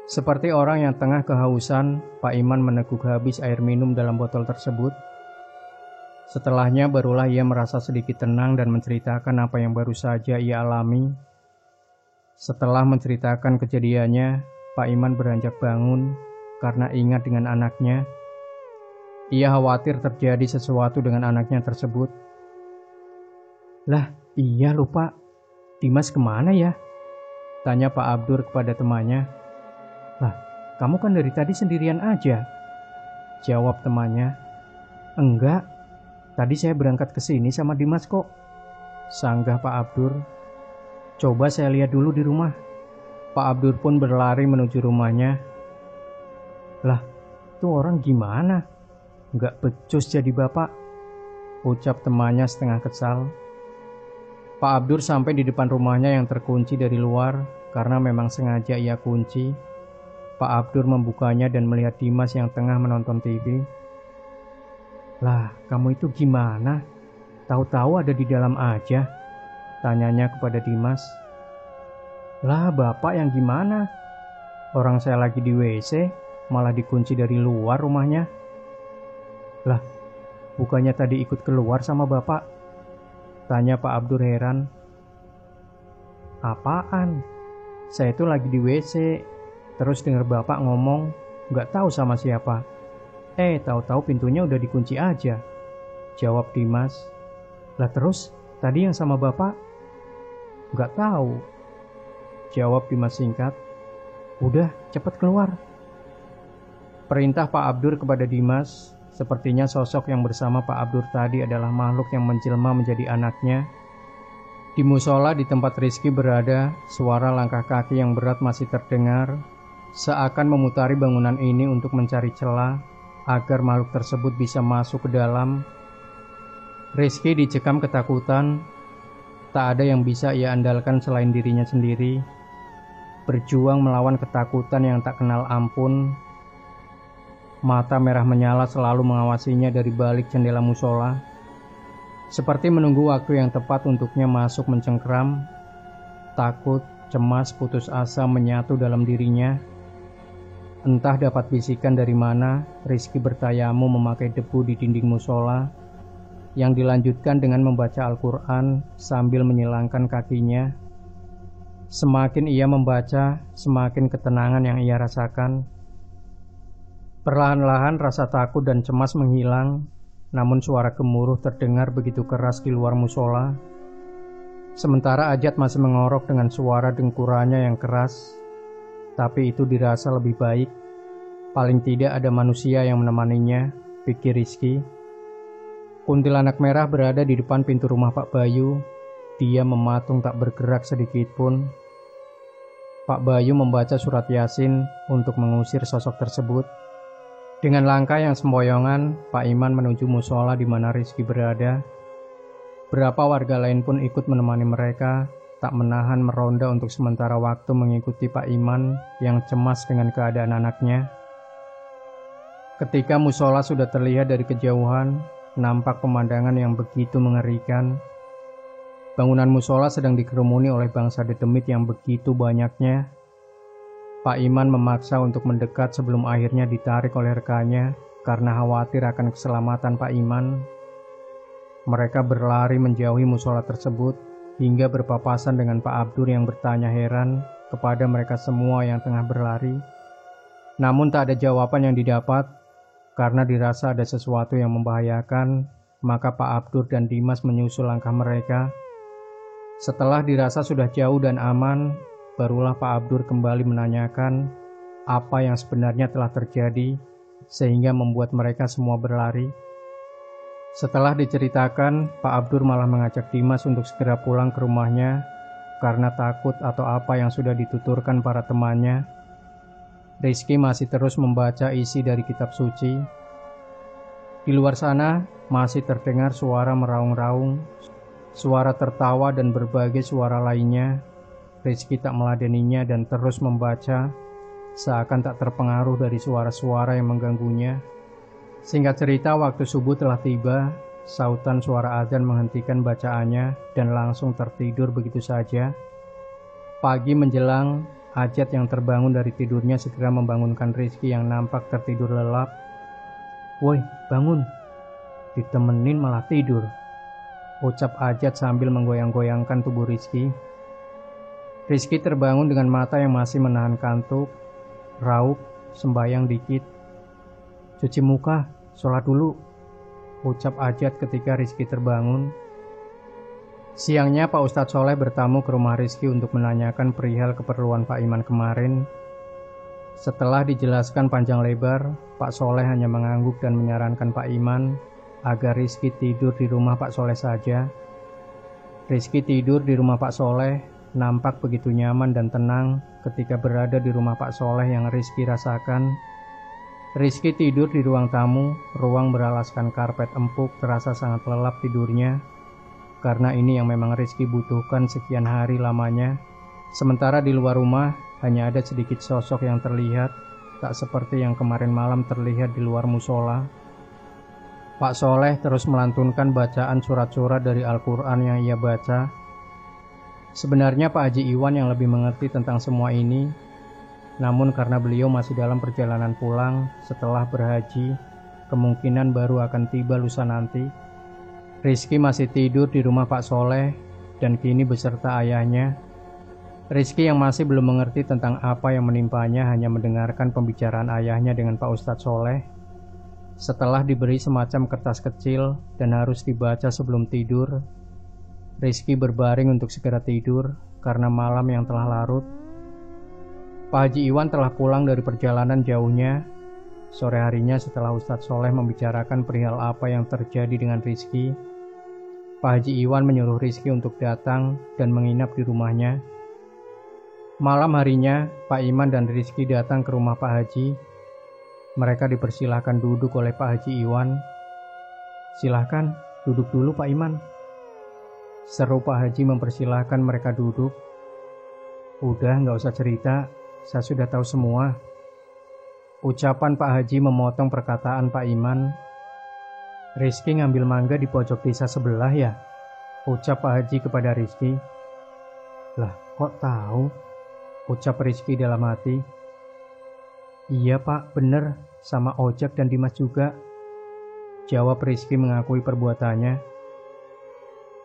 A: Seperti orang yang tengah kehausan, Pak Iman meneguk habis air minum dalam botol tersebut. Setelahnya barulah ia merasa sedikit tenang dan menceritakan apa yang baru saja ia alami. Setelah menceritakan kejadiannya, Pak Iman beranjak bangun karena ingat dengan anaknya. Ia khawatir terjadi sesuatu dengan anaknya tersebut. "Lah, iya lupa. Dimas kemana ya?" tanya Pak Abdur kepada temannya. "Lah, kamu kan dari tadi sendirian aja," jawab temannya. "Enggak, tadi saya berangkat ke sini sama Dimas kok," sanggah Pak Abdur. "Coba saya lihat dulu di rumah." Pak Abdur pun berlari menuju rumahnya. "Lah, tuh orang gimana? Nggak becus jadi bapak," ucap temannya setengah kesal. Pak Abdur sampai di depan rumahnya yang terkunci dari luar karena memang sengaja ia kunci. Pak Abdur membukanya dan melihat Dimas yang tengah menonton TV. "Lah, kamu itu gimana? Tahu-tahu ada di dalam aja," tanyanya kepada Dimas. "Lah, bapak yang gimana? Orang saya lagi di WC, malah dikunci dari luar rumahnya." "Lah, bukannya tadi ikut keluar sama bapak?" tanya Pak Abdur heran. "Apaan? Saya itu lagi di WC, terus dengar bapak ngomong, nggak tahu sama siapa. Tahu-tahu pintunya udah dikunci aja," jawab Dimas. "Lah terus, tadi yang sama bapak?" "Nggak tahu," jawab Dimas singkat. "Udah, cepet keluar," perintah Pak Abdur kepada Dimas. Sepertinya sosok yang bersama Pak Abdur tadi adalah makhluk yang menjelma menjadi anaknya. Di musola di tempat Rizky berada, suara langkah kaki yang berat masih terdengar, seakan memutari bangunan ini untuk mencari celah agar makhluk tersebut bisa masuk ke dalam. Rizky dicekam ketakutan. Tak ada yang bisa ia andalkan selain dirinya sendiri. Berjuang melawan ketakutan yang tak kenal ampun. Mata merah menyala selalu mengawasinya dari balik jendela musola, seperti menunggu waktu yang tepat untuknya masuk mencengkeram. Takut, cemas, putus asa menyatu dalam dirinya. Entah dapat bisikan dari mana, Rizky bertayamu memakai debu di dinding musola, yang dilanjutkan dengan membaca Al-Quran sambil menyilangkan kakinya. Semakin ia membaca, semakin ketenangan yang ia rasakan. Perlahan-lahan rasa takut dan cemas menghilang, namun suara gemuruh terdengar begitu keras di luar musola. Sementara Ajat masih mengorok dengan suara dengkurannya yang keras. Tapi itu dirasa lebih baik. Paling tidak ada manusia yang menemaninya, pikir Rizky. Kuntilanak merah berada di depan pintu rumah Pak Bayu. Dia mematung tak bergerak sedikit pun. Pak Bayu membaca surat Yasin untuk mengusir sosok tersebut. Dengan langkah yang sempoyongan, Pak Iman menuju musola di mana Rizky berada. Berapa warga lain pun ikut menemani mereka, tak menahan meronda untuk sementara waktu mengikuti Pak Iman yang cemas dengan keadaan anaknya. Ketika musola sudah terlihat dari kejauhan, nampak pemandangan yang begitu mengerikan. Bangunan musola sedang dikerumuni oleh bangsa dedemit yang begitu banyaknya. Pak Iman memaksa untuk mendekat sebelum akhirnya ditarik oleh rekannya karena khawatir akan keselamatan Pak Iman. Mereka berlari menjauhi musola tersebut hingga berpapasan dengan Pak Abdur yang bertanya heran kepada mereka semua yang tengah berlari. Namun tak ada jawaban yang didapat karena dirasa ada sesuatu yang membahayakan, maka Pak Abdur dan Dimas menyusul langkah mereka. Setelah dirasa sudah jauh dan aman, barulah Pak Abdur kembali menanyakan apa yang sebenarnya telah terjadi sehingga membuat mereka semua berlari. Setelah diceritakan, Pak Abdur malah mengajak Dimas untuk segera pulang ke rumahnya karena takut atau apa yang sudah dituturkan para temannya. Rizky masih terus membaca isi dari kitab suci. Di luar sana masih terdengar suara meraung-raung, suara tertawa dan berbagai suara lainnya. Rizky tak meladeninya dan terus membaca, seakan tak terpengaruh dari suara-suara yang mengganggunya. Singkat cerita, waktu subuh telah tiba, sautan suara azan menghentikan bacaannya dan langsung tertidur begitu saja. Pagi menjelang, Ajat yang terbangun dari tidurnya segera membangunkan Rizky yang nampak tertidur lelap. "Woi, bangun, ditemenin malah tidur," ucap Ajat sambil menggoyang-goyangkan tubuh Rizky. Rizky terbangun dengan mata yang masih menahan kantuk, raup, sembayang dikit. "Cuci muka, sholat dulu," ucap Ajat ketika Rizky terbangun. Siangnya Pak Ustadz Soleh bertamu ke rumah Rizky untuk menanyakan perihal keperluan Pak Iman kemarin. Setelah dijelaskan panjang lebar, Pak Soleh hanya mengangguk dan menyarankan Pak Iman agar Rizky tidur di rumah Pak Soleh saja. Rizky tidur di rumah Pak Soleh nampak begitu nyaman dan tenang ketika berada di rumah Pak Soleh yang Rizky rasakan. Rizky tidur di ruang tamu, ruang beralaskan karpet empuk terasa sangat lelap tidurnya. Karena ini yang memang Rizky butuhkan sekian hari lamanya. Sementara di luar rumah hanya ada sedikit sosok yang terlihat, tak seperti yang kemarin malam terlihat di luar musola. Pak Soleh terus melantunkan bacaan surat-surat dari Al-Quran yang ia baca. Sebenarnya Pak Haji Iwan yang lebih mengerti tentang semua ini, namun karena beliau masih dalam perjalanan pulang setelah berhaji, kemungkinan baru akan tiba lusa nanti. Rizky masih tidur di rumah Pak Soleh dan kini beserta ayahnya. Rizky yang masih belum mengerti tentang apa yang menimpanya hanya mendengarkan pembicaraan ayahnya dengan Pak Ustadz Soleh. Setelah diberi semacam kertas kecil dan harus dibaca sebelum tidur, Rizky berbaring untuk segera tidur karena malam yang telah larut. Pak Haji Iwan telah pulang dari perjalanan jauhnya. Sore harinya setelah Ustadz Soleh membicarakan perihal apa yang terjadi dengan Rizky, Pak Haji Iwan menyuruh Rizky untuk datang dan menginap di rumahnya. Malam harinya, Pak Iman dan Rizky datang ke rumah Pak Haji. Mereka dipersilahkan duduk oleh Pak Haji Iwan. "Silahkan, duduk dulu Pak Iman," seru Pak Haji mempersilahkan mereka duduk. "Udah, nggak usah cerita, saya sudah tahu semua," ucapan Pak Haji memotong perkataan Pak Iman. "Rizky ngambil mangga di pojok desa sebelah ya?" ucap Pak Haji kepada Rizky. "Lah, kok tahu?" ucap Rizky dalam hati. "Iya Pak, bener, sama Ojek dan Dimas juga," jawab Rizky mengakui perbuatannya.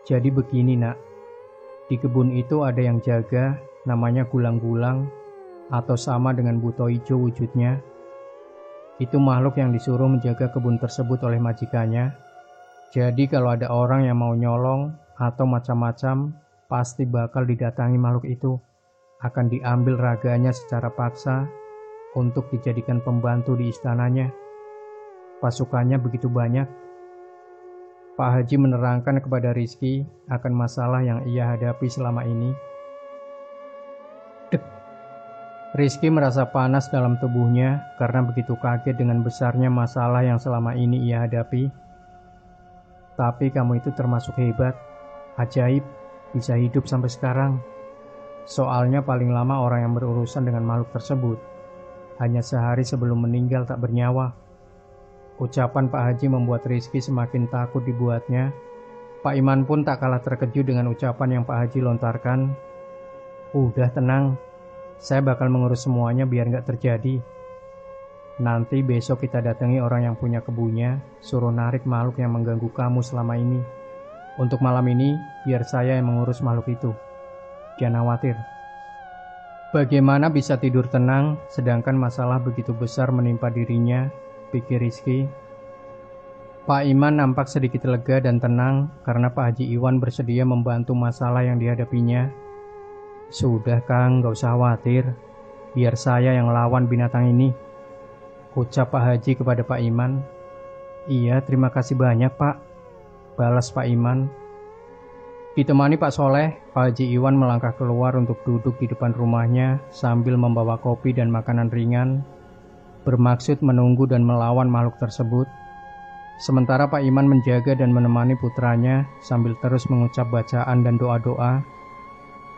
A: "Jadi begini nak, di kebun itu ada yang jaga, namanya Gulang-Gulang, atau sama dengan buto ijo wujudnya. Itu makhluk yang disuruh menjaga kebun tersebut oleh majikannya. Jadi kalau ada orang yang mau nyolong atau macam-macam, pasti bakal didatangi makhluk itu. Akan diambil raganya secara paksa untuk dijadikan pembantu di istananya. Pasukannya begitu banyak." Pak Pak Haji menerangkan kepada Rizky akan masalah yang ia hadapi selama ini. Dek. Rizky merasa panas dalam tubuhnya karena begitu kaget dengan besarnya masalah yang selama ini ia hadapi. Tapi kamu itu termasuk hebat, ajaib, bisa hidup sampai sekarang. Soalnya paling lama orang yang berurusan dengan makhluk tersebut hanya sehari sebelum meninggal tak bernyawa. Ucapan Pak Haji membuat Rizky semakin takut dibuatnya. Pak Iman pun tak kalah terkejut dengan ucapan yang Pak Haji lontarkan. Udah tenang, saya bakal mengurus semuanya biar gak terjadi. Nanti besok kita datangi orang yang punya kebunnya, suruh narik makhluk yang mengganggu kamu selama ini. Untuk malam ini, biar saya yang mengurus makhluk itu. Jangan khawatir. Bagaimana bisa tidur tenang, sedangkan masalah begitu besar menimpa dirinya, pikir Rizky. Pak Iman nampak sedikit lega dan tenang karena Pak Haji Iwan bersedia membantu masalah yang dihadapinya. Sudah Kang, gak usah khawatir. Biar saya yang lawan binatang ini, ucap Pak Haji kepada Pak Iman. Iya, terima kasih banyak Pak, balas Pak Iman. Ditemani Pak Soleh, Pak Haji Iwan melangkah keluar untuk duduk di depan rumahnya sambil membawa kopi dan makanan ringan, bermaksud menunggu dan melawan makhluk tersebut. Sementara Pak Iman menjaga dan menemani putranya sambil terus mengucap bacaan dan doa-doa.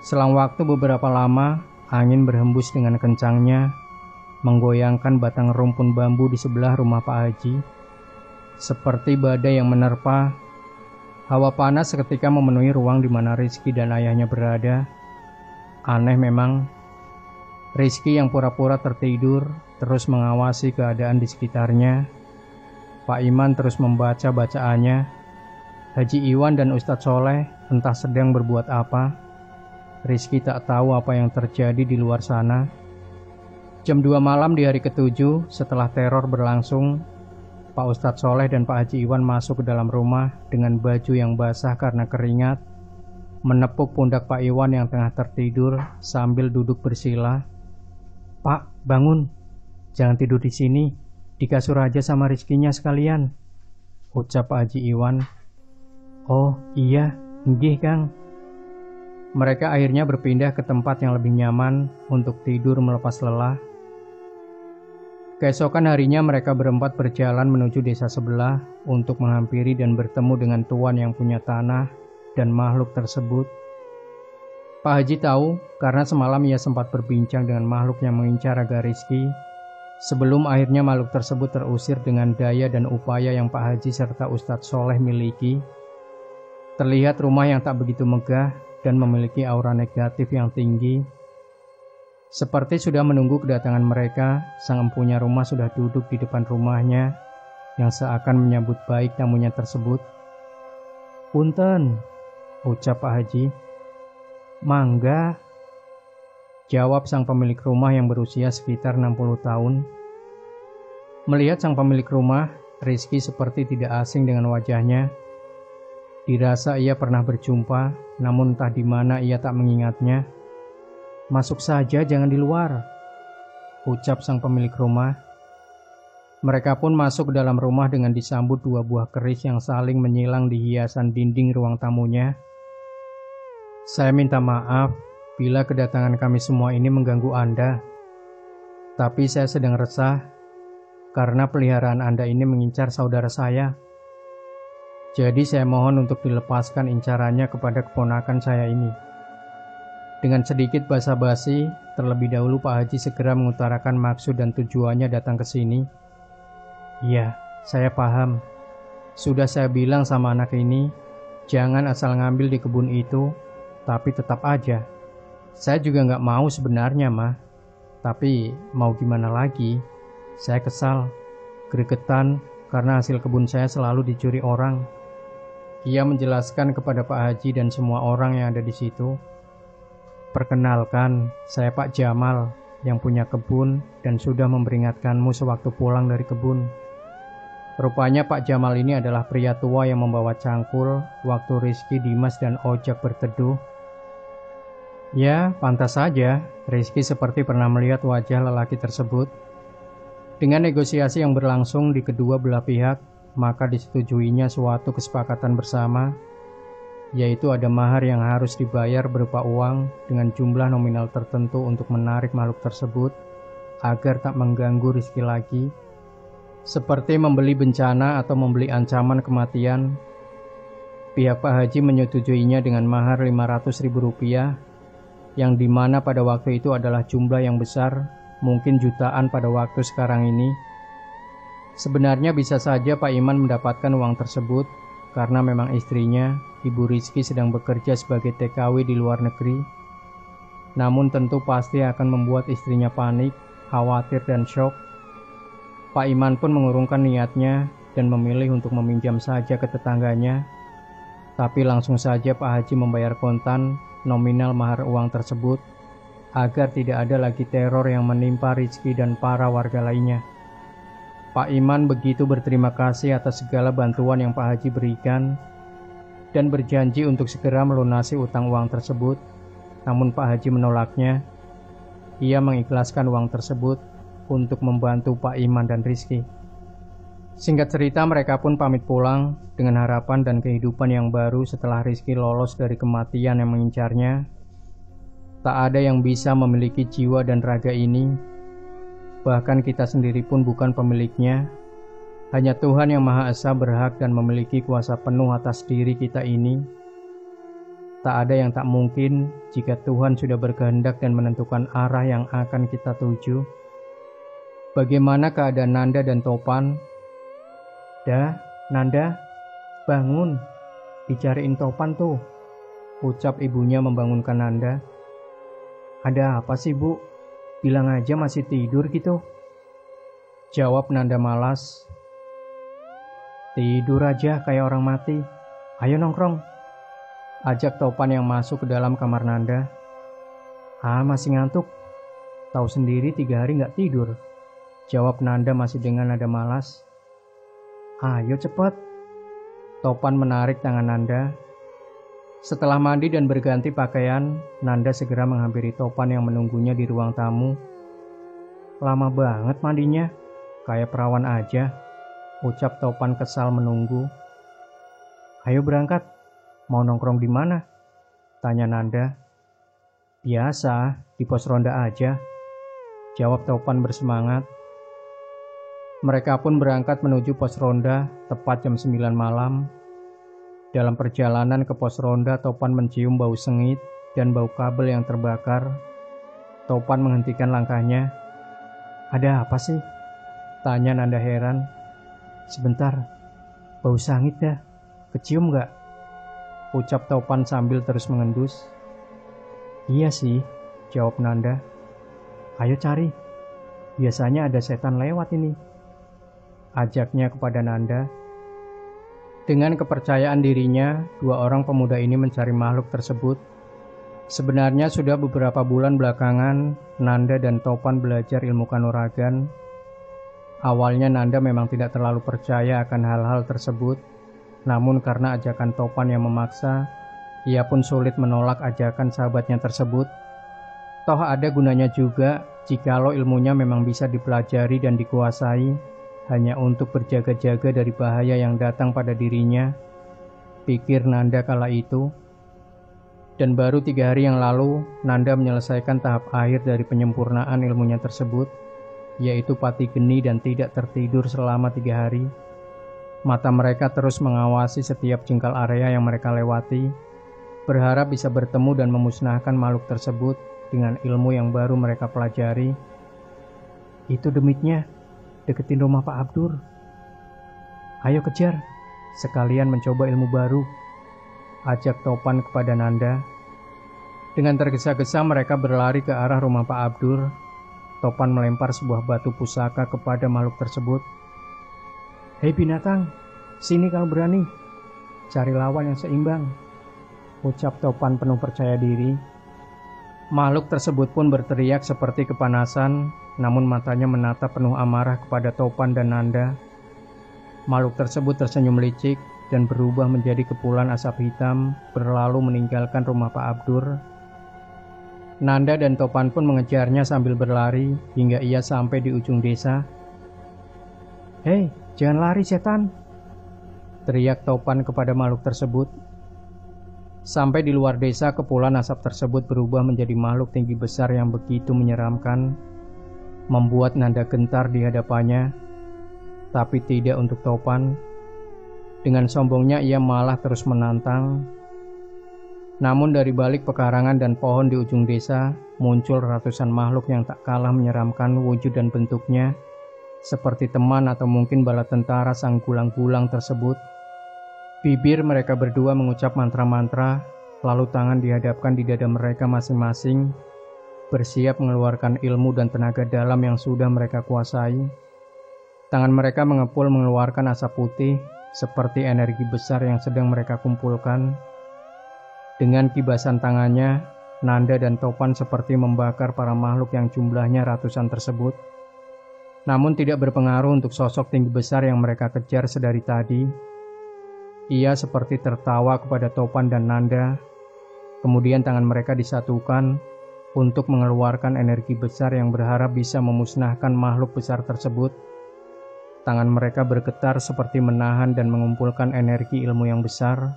A: Selang waktu beberapa lama, angin berhembus dengan kencangnya, menggoyangkan batang rumpun bambu di sebelah rumah Pak Haji. Seperti badai yang menerpa, hawa panas seketika memenuhi ruang di mana Rizky dan ayahnya berada. Aneh memang, Rizky yang pura-pura tertidur terus mengawasi keadaan di sekitarnya. Pak Iman terus membaca bacaannya. Haji Iwan dan Ustadz Soleh entah sedang berbuat apa. Rizky tak tahu apa yang terjadi di luar sana. Jam 2 malam di hari ke-7 setelah teror berlangsung, Pak Ustadz Soleh dan Pak Haji Iwan masuk ke dalam rumah dengan baju yang basah karena keringat, menepuk pundak Pak Iwan yang tengah tertidur sambil duduk bersila. Pak, bangun. Jangan tidur di sini. Di kasur aja sama Rizkinya sekalian, ucap Pak Haji Iwan. Oh iya, nggih Kang. Mereka akhirnya berpindah ke tempat yang lebih nyaman untuk tidur melepas lelah. Keesokan harinya mereka berempat berjalan menuju desa sebelah untuk menghampiri dan bertemu dengan tuan yang punya tanah dan makhluk tersebut. Pak Haji tahu karena semalam ia sempat berbincang dengan makhluk yang mengincar raga Rizky. Sebelum akhirnya makhluk tersebut terusir dengan daya dan upaya yang Pak Haji serta Ustadz Soleh miliki. Terlihat rumah yang tak begitu megah dan memiliki aura negatif yang tinggi. Seperti sudah menunggu kedatangan mereka, sang empunya rumah sudah duduk di depan rumahnya yang seakan menyambut baik tamunya tersebut. Punten, ucap Pak Haji. Mangga, jawab sang pemilik rumah yang berusia sekitar 60 tahun. Melihat sang pemilik rumah, Rizky seperti tidak asing dengan wajahnya. Dirasa ia pernah berjumpa, namun entah di mana ia tak mengingatnya. Masuk saja, jangan di luar, ucap sang pemilik rumah. Mereka pun masuk ke dalam rumah dengan disambut 2 buah keris yang saling menyilang di hiasan dinding ruang tamunya. Saya minta maaf bila kedatangan kami semua ini mengganggu Anda. Tapi saya sedang resah karena peliharaan Anda ini mengincar saudara saya. Jadi saya mohon untuk dilepaskan incarannya kepada keponakan saya ini. Dengan sedikit basa-basi, terlebih dahulu Pak Haji segera mengutarakan maksud dan tujuannya datang ke sini. Iya, saya paham. Sudah saya bilang sama anak ini, jangan asal ngambil di kebun itu, tapi tetap aja. Saya juga nggak mau sebenarnya, mah. Tapi mau gimana lagi? Saya kesal, gregetan karena hasil kebun saya selalu dicuri orang. Ia menjelaskan kepada Pak Haji dan semua orang yang ada di situ. Perkenalkan, saya Pak Jamal yang punya kebun dan sudah memperingatkanmu sewaktu pulang dari kebun. Rupanya Pak Jamal ini adalah pria tua yang membawa cangkul waktu Rizky, Dimas, dan Ojak berteduh. Ya, pantas saja Rizky seperti pernah melihat wajah lelaki tersebut. Dengan negosiasi yang berlangsung di kedua belah pihak, maka disetujuinya suatu kesepakatan bersama, yaitu ada mahar yang harus dibayar berupa uang dengan jumlah nominal tertentu untuk menarik makhluk tersebut agar tak mengganggu Rizky lagi, seperti membeli bencana atau membeli ancaman kematian. Pihak Pak Haji menyetujuinya dengan mahar Rp500.000, yang dimana pada waktu itu adalah jumlah yang besar, mungkin jutaan pada waktu sekarang ini. Sebenarnya bisa saja Pak Iman mendapatkan uang tersebut karena memang istrinya, Ibu Rizky, sedang bekerja sebagai TKW di luar negeri. Namun tentu pasti akan membuat istrinya panik, khawatir dan syok. Pak Iman pun mengurungkan niatnya dan memilih untuk meminjam saja ke tetangganya. Tapi langsung saja Pak Haji membayar kontan nominal mahar uang tersebut agar tidak ada lagi teror yang menimpa Rizky dan para warga lainnya. Pak Iman begitu berterima kasih atas segala bantuan yang Pak Haji berikan dan berjanji untuk segera melunasi utang uang tersebut. Namun Pak Haji menolaknya. Ia mengikhlaskan uang tersebut untuk membantu Pak Iman dan Rizky. Singkat cerita, mereka pun pamit pulang dengan harapan dan kehidupan yang baru setelah Rizky lolos dari kematian yang mengincarnya. Tak ada yang bisa memiliki jiwa dan raga ini. Bahkan kita sendiri pun bukan pemiliknya. Hanya Tuhan yang Maha Esa berhak dan memiliki kuasa penuh atas diri kita ini. Tak ada yang tak mungkin jika Tuhan sudah berkehendak dan menentukan arah yang akan kita tuju. Bagaimana keadaan Nanda dan Topan? "Dah, Nanda, bangun. Dicariin Topan tuh," ucap ibunya membangunkan Nanda. "Ada apa sih, Bu? Bilang aja masih tidur gitu," jawab Nanda malas. "Tidur aja kayak orang mati. Ayo nongkrong," ajak Topan yang masuk ke dalam kamar Nanda. "Ah, masih ngantuk. Tahu sendiri 3 hari nggak tidur," jawab Nanda masih dengan nada malas. "Ayo cepet." Topan menarik tangan Nanda. Setelah mandi dan berganti pakaian, Nanda segera menghampiri Topan yang menunggunya di ruang tamu. "Lama banget mandinya, kayak perawan aja," ucap Topan kesal menunggu. "Ayo berangkat, mau nongkrong di mana?" tanya Nanda. "Biasa, di pos ronda aja," jawab Topan bersemangat. Mereka pun berangkat menuju pos ronda tepat jam 9 malam. Dalam perjalanan ke pos ronda, Topan mencium bau sengit dan bau kabel yang terbakar. Topan menghentikan langkahnya. "Ada apa sih?" tanya Nanda heran. "Sebentar, bau sangit dah. Kecium gak?" ucap Topan sambil terus mengendus. "Iya sih," jawab Nanda. "Ayo cari. Biasanya ada setan lewat ini," ajaknya kepada Nanda. Dengan kepercayaan dirinya, 2 orang pemuda ini mencari makhluk tersebut. Sebenarnya sudah beberapa bulan belakangan, Nanda dan Topan belajar ilmu kanuragan. Awalnya Nanda memang tidak terlalu percaya akan hal-hal tersebut, namun karena ajakan Topan yang memaksa, ia pun sulit menolak ajakan sahabatnya tersebut. Toh ada gunanya juga jikalau ilmunya memang bisa dipelajari dan dikuasai, hanya untuk berjaga-jaga dari bahaya yang datang pada dirinya, pikir Nanda kala itu. Dan baru 3 hari yang lalu, Nanda menyelesaikan tahap akhir dari penyempurnaan ilmunya tersebut, yaitu pati geni dan tidak tertidur selama 3 hari. Mata mereka terus mengawasi setiap jengkal area yang mereka lewati, berharap bisa bertemu dan memusnahkan makhluk tersebut dengan ilmu yang baru mereka pelajari. "Itu demitnya, deketin rumah Pak Abdur. Ayo kejar, sekalian mencoba ilmu baru," ajak Topan kepada Nanda. Dengan tergesa-gesa mereka berlari ke arah rumah Pak Abdur. Topan melempar sebuah batu pusaka kepada makhluk tersebut. "Hei binatang, sini kalau berani. Cari lawan yang seimbang," ucap Topan penuh percaya diri. Makhluk tersebut pun berteriak seperti kepanasan, namun matanya menatap penuh amarah kepada Topan dan Nanda. Makhluk tersebut tersenyum licik dan berubah menjadi kepulan asap hitam, berlalu meninggalkan rumah Pak Abdur. Nanda dan Topan pun mengejarnya sambil berlari hingga ia sampai di ujung desa. "Hei, jangan lari setan, teriak Topan kepada makhluk tersebut. Sampai di luar desa, kepulan asap tersebut berubah menjadi makhluk tinggi besar yang begitu menyeramkan, membuat Nanda gentar di hadapannya, tapi tidak untuk Topan. Dengan sombongnya ia malah terus menantang. Namun dari balik pekarangan dan pohon di ujung desa, muncul ratusan makhluk yang tak kalah menyeramkan wujud dan bentuknya, seperti teman atau mungkin bala tentara sang gulang-gulang tersebut. Bibir mereka berdua mengucap mantra-mantra, lalu tangan dihadapkan di dada mereka masing-masing, bersiap mengeluarkan ilmu dan tenaga dalam yang sudah mereka kuasai. Tangan mereka mengepul mengeluarkan asap putih, seperti energi besar yang sedang mereka kumpulkan. Dengan kibasan tangannya, Nanda dan Topan seperti membakar para makhluk yang jumlahnya ratusan tersebut. Namun tidak berpengaruh untuk sosok tinggi besar yang mereka kejar sedari tadi. Ia seperti tertawa kepada Topan dan Nanda. Kemudian tangan mereka disatukan untuk mengeluarkan energi besar yang berharap bisa memusnahkan makhluk besar tersebut. Tangan mereka bergetar seperti menahan dan mengumpulkan energi ilmu yang besar.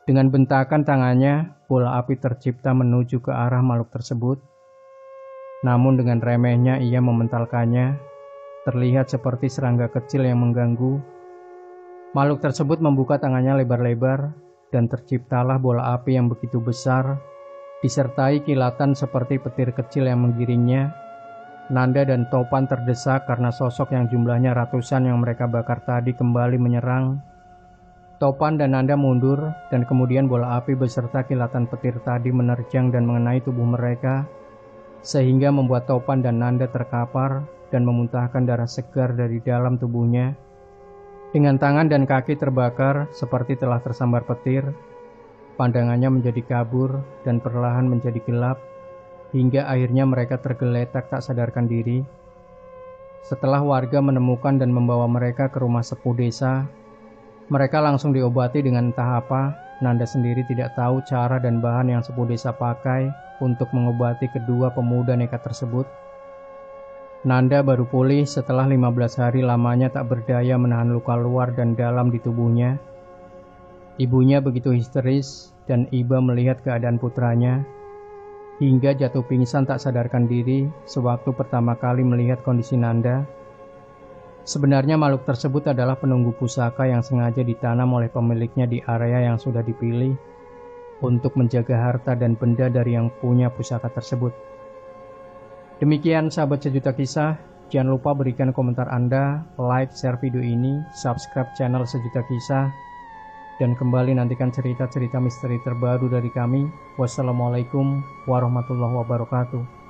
A: Dengan bentakan tangannya, bola api tercipta menuju ke arah makhluk tersebut. Namun dengan remehnya ia mementalkannya, terlihat seperti serangga kecil yang mengganggu. Makhluk tersebut membuka tangannya lebar-lebar, dan terciptalah bola api yang begitu besar, disertai kilatan seperti petir kecil yang menggiringnya. Nanda dan Topan terdesak karena sosok yang jumlahnya ratusan yang mereka bakar tadi kembali menyerang. Topan dan Nanda mundur, dan kemudian bola api beserta kilatan petir tadi menerjang dan mengenai tubuh mereka, sehingga membuat Topan dan Nanda terkapar dan memuntahkan darah segar dari dalam tubuhnya. Dengan tangan dan kaki terbakar seperti telah tersambar petir, pandangannya menjadi kabur dan perlahan menjadi gelap, hingga akhirnya mereka tergeletak tak sadarkan diri. Setelah warga menemukan dan membawa mereka ke rumah sepuh desa, mereka langsung diobati dengan entah apa. Nanda sendiri tidak tahu cara dan bahan yang sepuh desa pakai untuk mengobati kedua pemuda nekat tersebut. Nanda baru pulih setelah 15 hari lamanya tak berdaya menahan luka luar dan dalam di tubuhnya. Ibunya begitu histeris dan iba melihat keadaan putranya, hingga jatuh pingsan tak sadarkan diri sewaktu pertama kali melihat kondisi Nanda. Sebenarnya makhluk tersebut adalah penunggu pusaka yang sengaja ditanam oleh pemiliknya di area yang sudah dipilih untuk menjaga harta dan benda dari yang punya pusaka tersebut. Demikian sahabat Sejuta Kisah, jangan lupa berikan komentar Anda, like, share video ini, subscribe channel Sejuta Kisah, dan kembali nantikan cerita-cerita misteri terbaru dari kami. Wassalamualaikum warahmatullahi wabarakatuh.